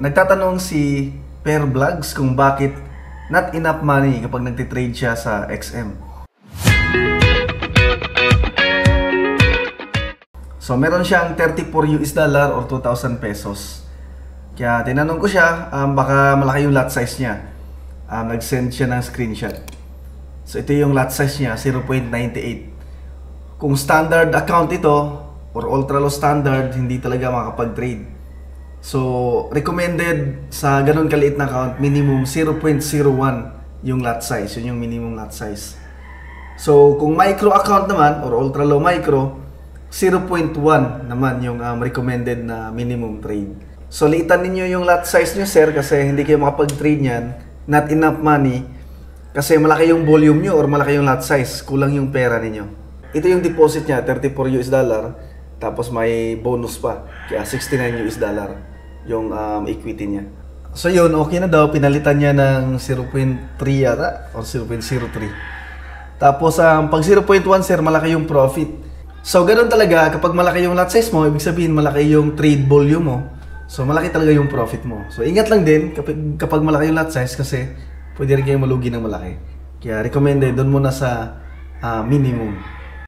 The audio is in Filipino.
Nagtatanong si Per Vlogs kung bakit not enough money kapag nagtitrade siya sa XM. So meron siyang 34 US dollar or 2,000 pesos. Kaya tinanong ko siya, baka malaki yung lot size niya. Nag-send siya ng screenshot. So ito yung lot size niya, 0.98. Kung standard account ito or ultra low standard, hindi talaga makapag-trade. So, recommended sa ganun kaliit na account, minimum 0.01 yung lot size. Yun yung minimum lot size. So, kung micro account naman, or ultra low micro, 0.1 naman yung recommended na minimum trade. So, liitan ninyo yung lot size nyo, sir, kasi hindi kayo makapag-trade yan. Not enough money. Kasi malaki yung volume nyo or malaki yung lot size. Kulang yung pera ninyo. Ito yung deposit niya, 34 US dollar. Tapos may bonus pa. Kaya 69 US dollar yung equity niya. So yun, okay na daw. Pinalitan niya ng 0.3 yata or 0.03. Tapos pag 0.1 sir, malaki yung profit. So ganun talaga, kapag malaki yung lot size mo, ibig sabihin malaki yung trade volume mo. So malaki talaga yung profit mo. So ingat lang din kapag malaki yung lot size kasi pwede rin kayong malugi ng malaki. Kaya recommended doon muna sa minimum.